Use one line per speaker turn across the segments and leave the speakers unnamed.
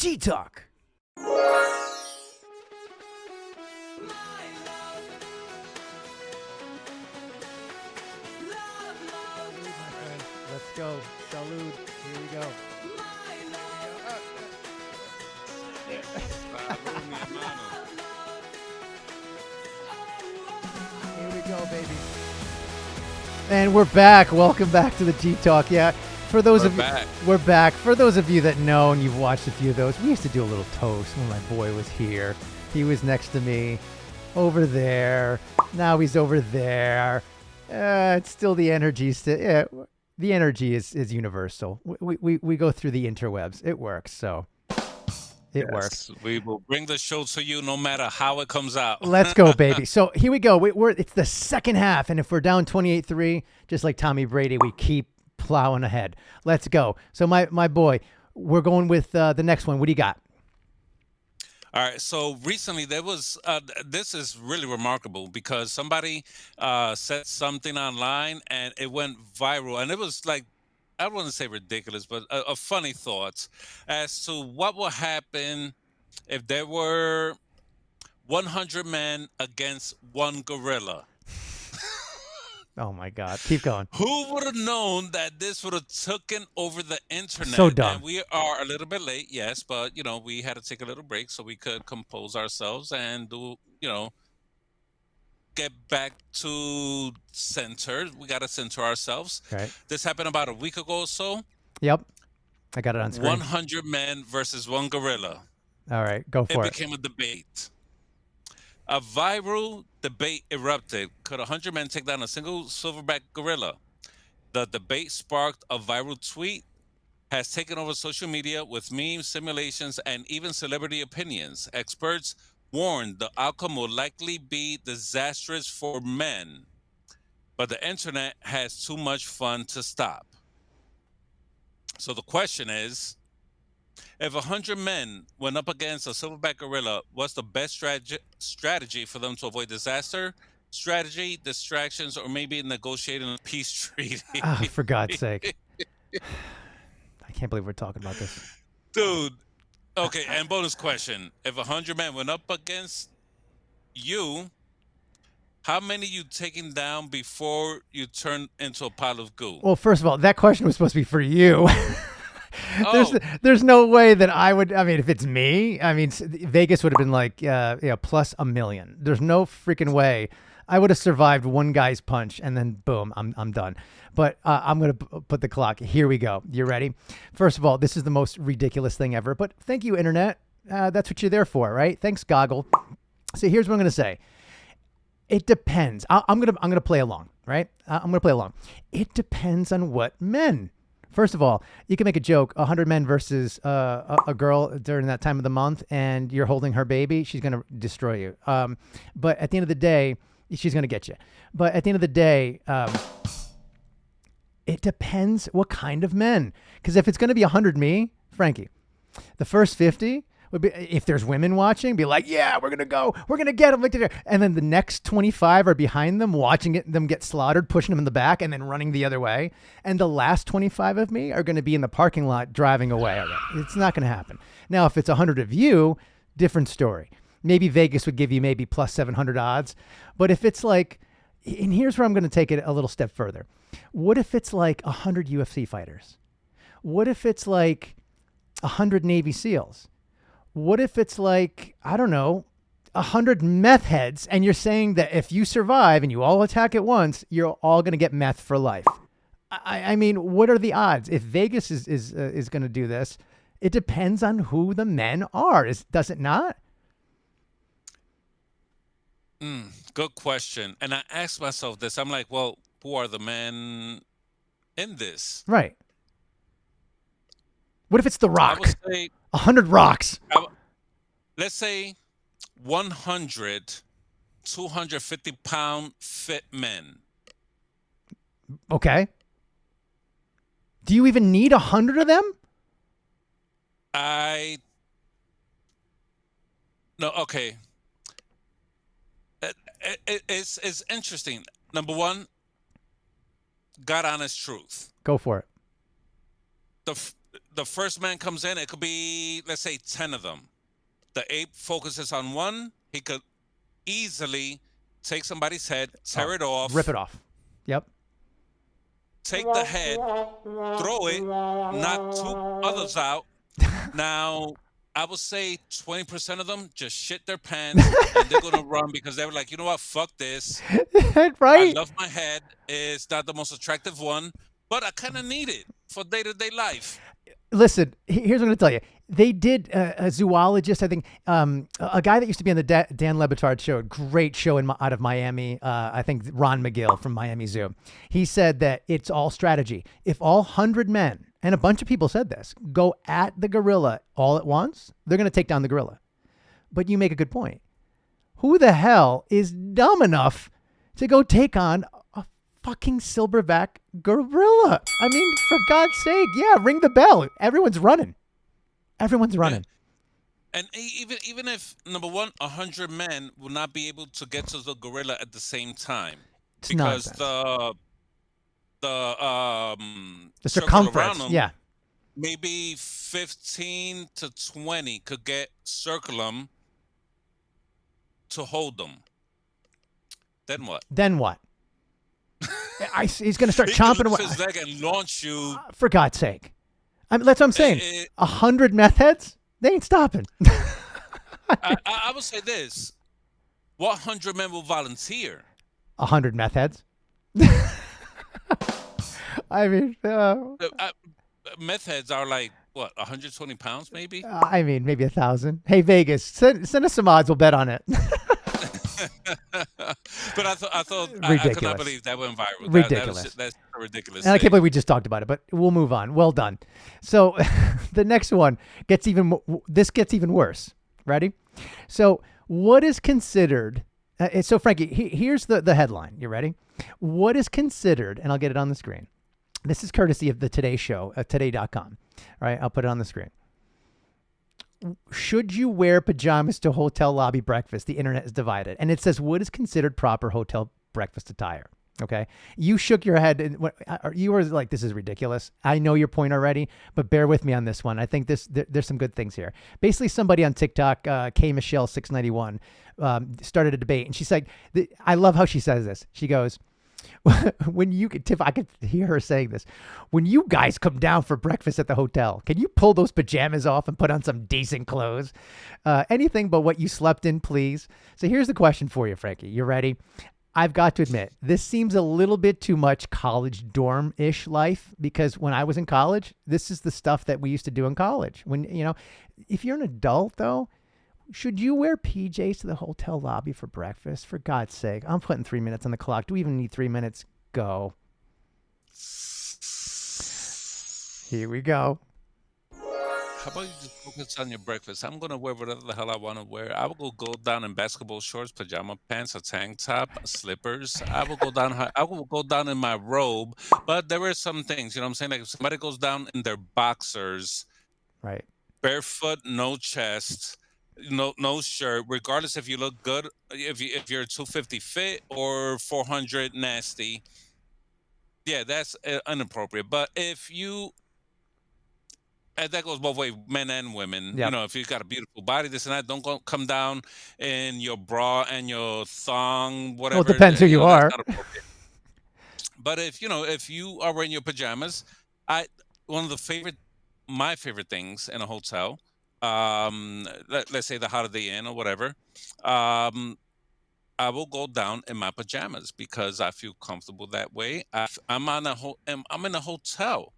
G-Talk. Let's go. Salud. Here we go. Here we go, baby. And we're back. Welcome back to the G-Talk. Yeah. For those of you, we're back. For those of you that know and you've watched a few of those, we used to do a little toast when my boy was here. He was next to me over there. Now he's over there. It's still the energy. The energy is universal. We go through the interwebs. It works. So it works.
We will bring the show to you no matter how it comes out.
Let's go, baby. So here we go. It's the second half. And if we're down 28-3, just like Tommy Brady, we keep plowing ahead. Let's go. So my boy, we're going with the next one. What do you got?
All right. So recently there was, this is really remarkable because somebody said something online and it went viral. And it was like, I don't want to say ridiculous, but a funny thought as to what would happen if there were 100 men against one gorilla.
Oh my God. Keep going.
Who would have known that this would have taken over the internet?
So dumb.
And we are a little bit late, yes, but, we had to take a little break so we could compose ourselves and do, get back to center. We got to center ourselves.
Right.
This happened about a week ago or so.
Yep. I got it on screen.
100 men versus one gorilla.
All right. Go for it.
It became a debate. A viral debate erupted. Could 100 men take down a single silverback gorilla? The debate sparked a viral tweet, has taken over social media with memes, simulations, and even celebrity opinions. Experts warned the outcome will likely be disastrous for men, but the internet has too much fun to stop. So the question is, if 100 men went up against a silverback gorilla, what's the best strategy for them to avoid disaster? Strategy, distractions, or maybe negotiating a peace treaty?
Oh, for God's sake. I can't believe we're talking about this.
Dude. Okay, and bonus question. If 100 men went up against you, how many you taking down before you turn into a pile of goo?
Well, first of all, that question was supposed to be for you.
Oh.
There's no way that I would. I mean, if it's me, Vegas would have been like, plus $1 million. There's no freaking way I would have survived one guy's punch and then boom, I'm done. But I'm gonna put the clock. Here we go. You ready? First of all, this is the most ridiculous thing ever. But thank you, internet. That's what you're there for, right? Thanks, Goggle. So here's what I'm gonna say. It depends. I'm gonna play along, right? I'm gonna play along. It depends on what men. First of all, you can make a joke, 100 men versus a girl during that time of the month, and you're holding her baby, she's going to destroy you. But at the end of the day, she's going to get you. But at the end of the day, it depends what kind of men. Because if it's going to be 100 me, Frankie, the first 50 would be, if there's women watching, be like, yeah, we're going to go. We're going to get them. And then the next 25 are behind them, watching them get slaughtered, pushing them in the back, and then running the other way. And the last 25 of me are going to be in the parking lot driving away. It's not going to happen. Now, if it's 100 of you, different story. Maybe Vegas would give you maybe plus 700 odds. But if it's like, and here's where I'm going to take it a little step further. What if it's like 100 UFC fighters? What if it's like 100 Navy SEALs? What if it's like, I don't know, 100 meth heads, and you're saying that if you survive and you all attack at once, you're all going to get meth for life? I mean, what are the odds? If Vegas is going to do this, it depends on who the men are. Does it not?
Good question. And I asked myself this. I'm like, well, who are the men in this?
Right. What if it's The Rock?
I would say
100 rocks.
Let's say 100 250-pound fit men.
Okay. Do you even need 100 of them?
No, okay. It's interesting. Number one, God honest truth.
Go for it.
the first man comes in. It could be, let's say, 10 of them. The ape focuses on one. He could easily take somebody's head, tear it
Rip
off,
it off. Yep.
take the head, throw it, knock two others out. Now, I would say 20% of them just shit their pants and they're going to run because they were like, you know what? Fuck this. I
Right?
love my head. It's not the most attractive one, but I kind of need it for day-to-day life.
Listen, here's what I'm going to tell you. They did a zoologist, I think, a guy that used to be on the Dan Le Batard show, great show out of Miami. I think Ron McGill from Miami Zoo. He said that it's all strategy. If all 100 men, and a bunch of people said this, go at the gorilla all at once, they're going to take down the gorilla. But you make a good point. Who the hell is dumb enough to go take on a fucking silverback gorilla? I mean, for God's sake, yeah, ring the bell. Everyone's running. Everyone's running.
And even if, number one, 100 men will not be able to get to the gorilla at the same time.
It's
because
nonsense.
the
circumference,
around them,
yeah.
maybe 15 to 20 could circle them to hold them. Then what?
He's going to start chomping away.
His leg and launch you.
For God's sake. I mean, that's what I'm saying. 100 meth heads? They ain't stopping.
I would say this. What 100 men will volunteer?
100 meth heads? I mean...
meth heads are like, what, 120 pounds maybe?
I mean, maybe 1,000. Hey, Vegas, send us some odds. We'll bet on it.
But I thought
ridiculous.
I could not believe that went viral.
Ridiculous.
That's a ridiculous.
And I can't believe we just talked about it, but we'll move on. Well done. So the next one gets even worse. Ready? So what is considered? So Frankie, here's the headline. You ready? What is considered? And I'll get it on the screen. This is courtesy of the Today Show, today.com. All right, I'll put it on the screen. Should you wear pajamas to hotel lobby breakfast? The internet is divided. And it says, what is considered proper hotel breakfast attire? Okay. You shook your head. And you were like, this is ridiculous. I know your point already, but bear with me on this one. I think there's some good things here. Basically, somebody on TikTok, K Michelle 691, started a debate. And she's like, I love how she says this. She goes, Tiff, I could hear her saying this. When you guys come down for breakfast at the hotel, can you pull those pajamas off and put on some decent clothes? Anything but what you slept in, please. So here's the question for you, Frankie. You ready? I've got to admit, this seems a little bit too much college dorm-ish life, because when I was in college, this is the stuff that we used to do in college. When, if you're an adult though, should you wear PJs to the hotel lobby for breakfast? For God's sake, I'm putting 3 minutes on the clock. Do we even need 3 minutes? Go. Here we go.
How about you just focus on your breakfast? I'm going to wear whatever the hell I want to wear. I will go down in basketball shorts, pajama pants, a tank top, slippers. I will go down in my robe. But there are some things, you know what I'm saying? Like if somebody goes down in their boxers,
right,
barefoot, no chest, no shirt, regardless if you look good, if you're 250 fit or 400 nasty, yeah, that's inappropriate. But if you, and that goes both ways, men and women.
Yep.
If you've got a beautiful body, this and that, don't come down in your bra and your thong, whatever.
Well, it depends who you are.
But if you are wearing your pajamas, one of my favorite things in a hotel, let's say the Holiday Inn or whatever, I will go down in my pajamas because I feel comfortable that way. I'm in a hotel.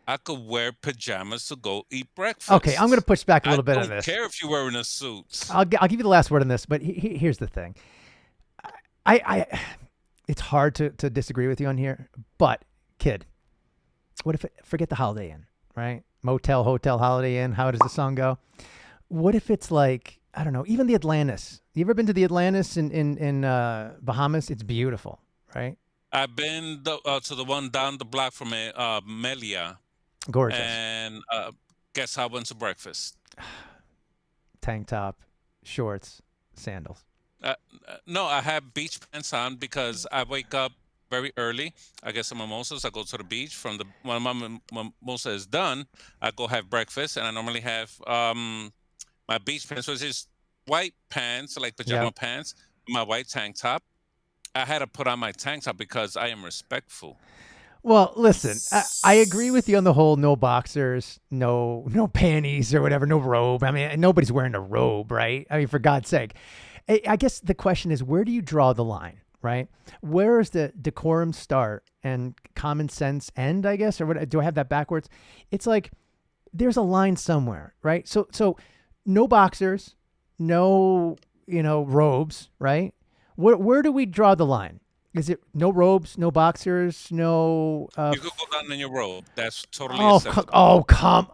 I could wear pajamas to go eat breakfast.
Okay, I'm going to push back a little bit on this.
I don't care if you're wearing a suit.
I'll give you the last word on this, but here's the thing. It's hard to disagree with you on here, but kid, what if forget the Holiday Inn, right? Motel, hotel, Holiday Inn. How does the song go? What if it's like, I don't know, even the Atlantis? You ever been to the Atlantis in Bahamas? It's beautiful, right?
I've been to the one down the block from Melia.
Gorgeous.
And guess how I went to breakfast?
Tank top, shorts, sandals.
No, I have beach pants on because I wake up very early. I get some mimosas. I go to the beach. When my mimosa is done, I go have breakfast, and I normally have my beach pants, which is white pants, like pajama
Yep.
pants, my white tank top. I had to put on my tank top because I am respectful.
Well, listen, I agree with you on the whole no boxers, no panties or whatever, no robe. I mean, nobody's wearing a robe, right? I mean, for God's sake. I guess the question is, where do you draw the line, right? Where is the decorum start and common sense end, I guess? Or what, do I have that backwards? It's like there's a line somewhere, right? So no boxers, no, robes, right? Where do we draw the line? Is it no robes, no boxers, no?
You could go down in your robe. That's totally acceptable.
Come.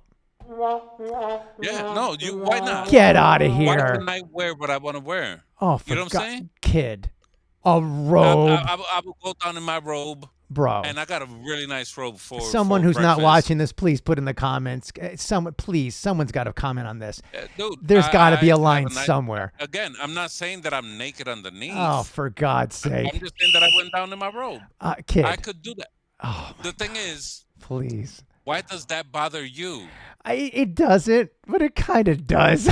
Yeah, no, why not?
Get out of
Why
here.
can I wear what I want to wear?
Oh, for
You know what I'm saying?
Kid. A robe.
I will go down in my robe.
Bro.
And I got a really nice robe for
someone
for
who's not
breakfast.
watching this, please put in the comments. Someone's got to comment on this.
Dude,
There's got to be a
have
line
nice-
somewhere.
Again, I'm not saying that I'm naked underneath.
Oh, for God's
I'm
sake.
just saying that I went down in my robe.
Kid.
I could do that.
Oh,
The thing is,
please.
why does that bother you?
It doesn't, but it kind of does.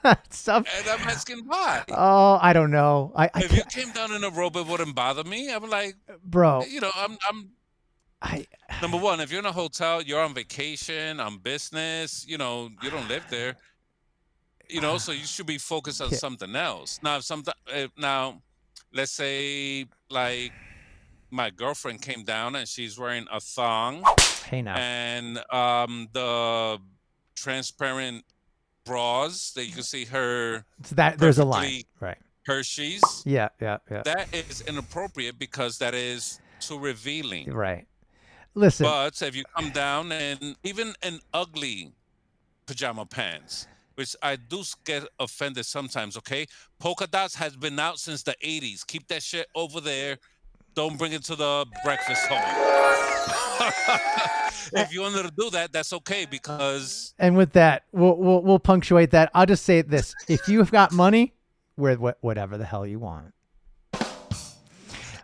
And I'm asking why.
Oh, I don't know. I
If you
can't,
came down in a robe, it wouldn't bother me. I'm like,
bro.
I'm number one. If you're in a hotel, you're on vacation, on business. You don't live there. So you should be focused on something else. Now, now, let's say like my girlfriend came down and she's wearing a thong
Hey now.
and the transparent bras that you can see her
So there's a line,
perfectly
right?
Hershey's.
Yeah.
That is inappropriate because that is too revealing.
Right. Listen.
But if you come down and even in ugly pajama pants, which I do get offended sometimes, okay? Polka dots has been out since the 80s. Keep that shit over there. Don't bring it to the breakfast home. If you wanted to do that, that's okay because.
And with that, we'll punctuate that. I'll just say this: if you've got money, wear whatever the hell you want.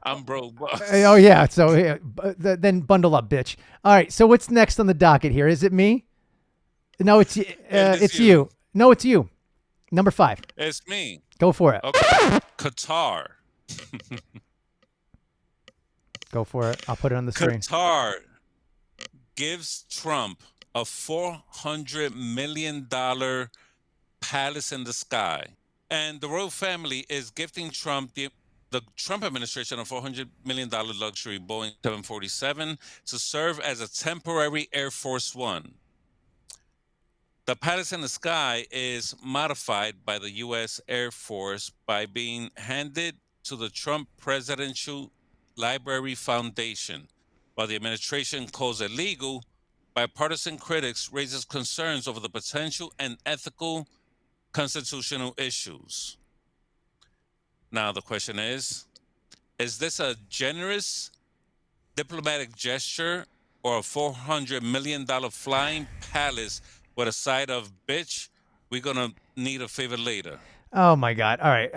I'm broke. Boss.
Oh yeah. So then bundle up, bitch. All right. So what's next on the docket here? Is it me? No, it's you. No, it's you. Number 5.
It's me.
Go for it.
Okay. Qatar.
Go for it. I'll put it on the screen.
Qatar gives Trump a $400 million palace in the sky. And the royal family is gifting Trump, the Trump administration, a $400 million luxury Boeing 747 to serve as a temporary Air Force One. The palace in the sky is modified by the U.S. Air Force by being handed to the Trump Presidential Library Foundation, while the administration calls it legal. Bipartisan critics raises concerns over the potential and ethical constitutional issues. Now the question is this a generous diplomatic gesture or a $400 million flying palace with a side of bitch? We're gonna need a favor later.
Oh my God! All right,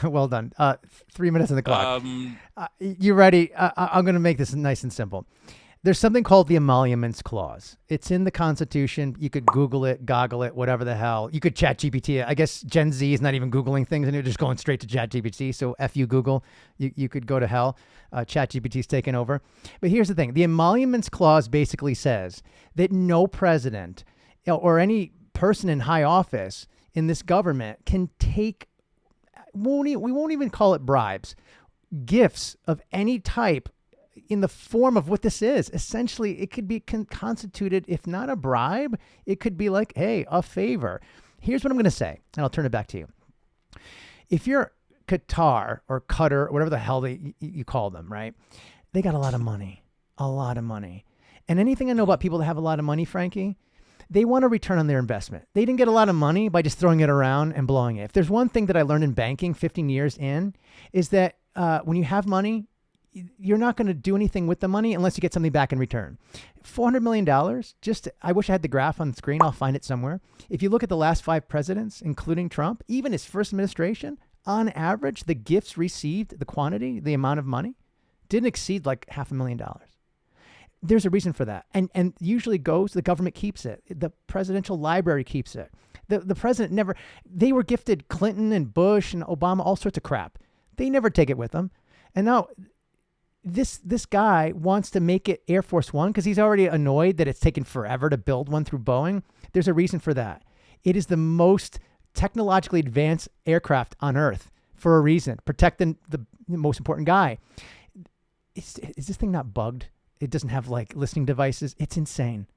well done. 3 minutes on the clock. You ready? I'm going to make this nice and simple. There's something called the Emoluments Clause. It's in the Constitution. You could Google it, goggle it, whatever the hell. You could chat GPT. I guess Gen Z is not even Googling things and you're just going straight to chat GPT. So F you Google, you could go to hell. Chat GPT's taken over. But here's the thing. The Emoluments Clause basically says that no president or any person in high office in this government can take, we won't even call it bribes, gifts of any type in the form of what this is. Essentially, it could be constituted, if not a bribe, it could be like, hey, a favor. Here's what I'm going to say, and I'll turn it back to you. If you're Qatar or Qatar, or whatever the hell you call them, right? They got a lot of money. And anything I know about people that have a lot of money, Frankie, they want a return on their investment. They didn't get a lot of money by just throwing it around and blowing it. If there's one thing that I learned in banking 15 years in, is that when you have money, you're not going to do anything with the money unless you get something back in return. $400 million, I wish I had the graph on the screen. I'll find it somewhere. If you look at the last 5 presidents, including Trump, even his first administration, on average, the gifts received, the quantity, the amount of money, didn't exceed like $500,000. There's a reason for that. And usually goes, the government keeps it. The presidential library keeps it. The president never, they were gifted Clinton and Bush and Obama, all sorts of crap. They never take it with them. And now this guy wants to make it Air Force One because he's already annoyed that it's taken forever to build one through Boeing. There's a reason for that. It is the most technologically advanced aircraft on Earth for a reason, protecting the most important guy. Is this thing not bugged? It doesn't have like listening devices. It's insane.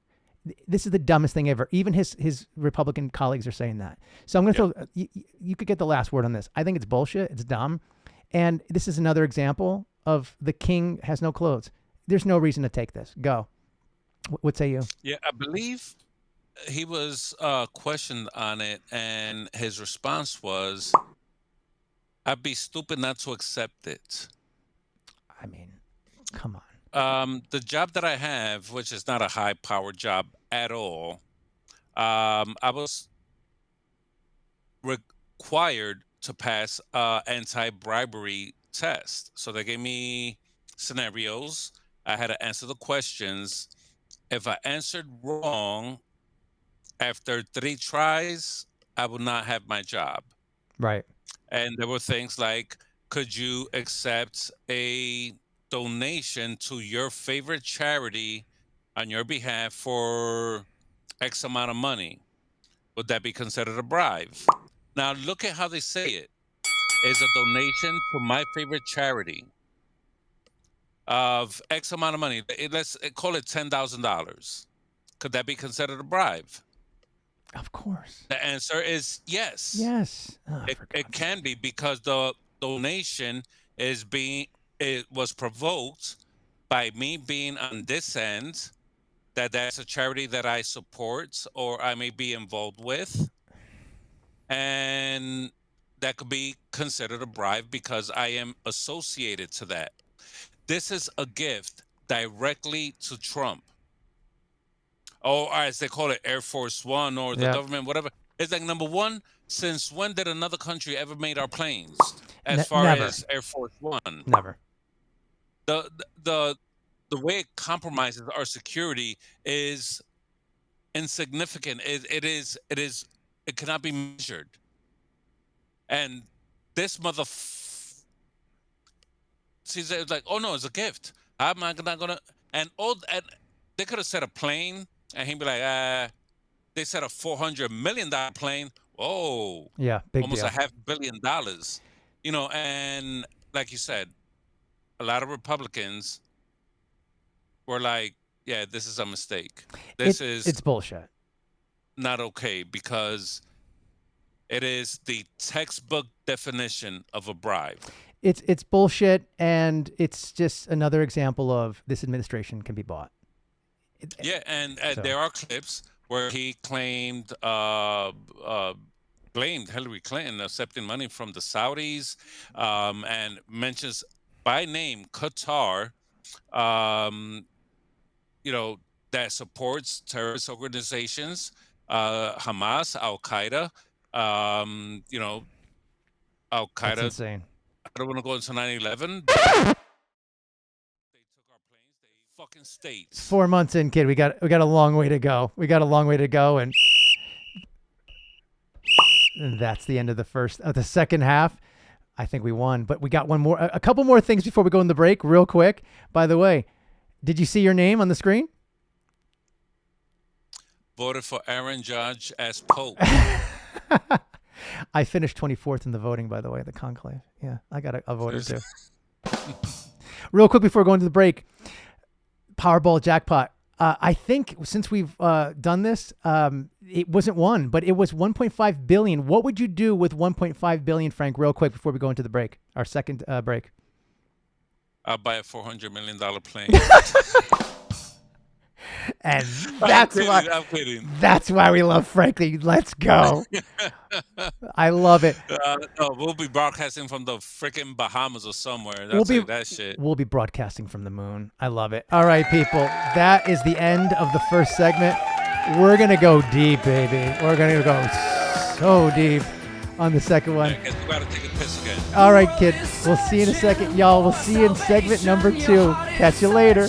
This is the dumbest thing ever. Even his Republican colleagues are saying that. So I'm going to throw, you could get the last word on this. I think it's bullshit. It's dumb. And this is another example of the king has no clothes. There's no reason to take this. Go. What say you?
Yeah, I believe he was questioned on it, and his response was, I'd be stupid not to accept it.
I mean, come on.
The job that I have, which is not a high-powered job at all, I was required to pass anti-bribery test. So they gave me scenarios. I had to answer the questions. If I answered wrong after 3 tries, I would not have my job.
Right.
And there were things like, could you accept a donation to your favorite charity on your behalf for X amount of money? Would that be considered a bribe? Now, look at how they say it. Is a donation to my favorite charity of X amount of money. Let's call it $10,000. Could that be considered a bribe?
Of course.
The answer is yes.
Yes. Oh,
it can be, because the donation it was provoked by me being on this end, that's a charity that I support or I may be involved with. And that could be considered a bribe because I am associated to that. This is a gift directly to Trump. Or as they call it, Air Force One, or the government, whatever. It's like, number one, since when did another country ever made our planes as far
never.
as Air Force One?
Never.
The way it compromises our security is insignificant. It cannot be measured. And this sees it like, oh no, it's a gift. I'm not gonna. And they could have said a plane, and he'd be like, they said a $400 million plane. Oh,
yeah, big
almost
deal.
$500 million. You know, and like you said, a lot of Republicans were like, yeah, this is a mistake. It's
bullshit.
Not okay, because it is the textbook definition of a bribe.
It's bullshit, and it's just another example of this administration can be bought.
And there are clips where he claimed, blamed Hillary Clinton accepting money from the Saudis, and mentions by name Qatar, that supports terrorist organizations, Hamas, Al-Qaeda, Al-Qaeda.
That's insane.
I don't want to go into 9/11. They took our planes. They fucking states.
4 months in, kid. We got a long way to go. And that's the end of the second half. I think we won, but we got a couple more things before we go in the break, real quick. By the way, did you see your name on the screen?
Voted for Aaron Judge as Pope.
I finished 24th in the voting, by the way, the conclave. Yeah, I got a vote or two. Real quick before going to the break, Powerball jackpot. I think since we've done this, it wasn't one, but it was 1.5 billion. What would you do with 1.5 billion, Frank, real quick before we go into the break, our second break?
I'll buy a $400 million plane.
And that's why we love Frankie. Let's go. I love it.
No, we'll be broadcasting from the freaking Bahamas or somewhere. That shit.
We'll be broadcasting from the moon. I love it. All right, people. That is the end of the first segment. We're going to go deep, baby. We're going to go so deep. on the second one.
I guess we gotta take a piss again.
All right, kid. We'll see you in a second, y'all. We'll see you in segment number 2. Catch you later.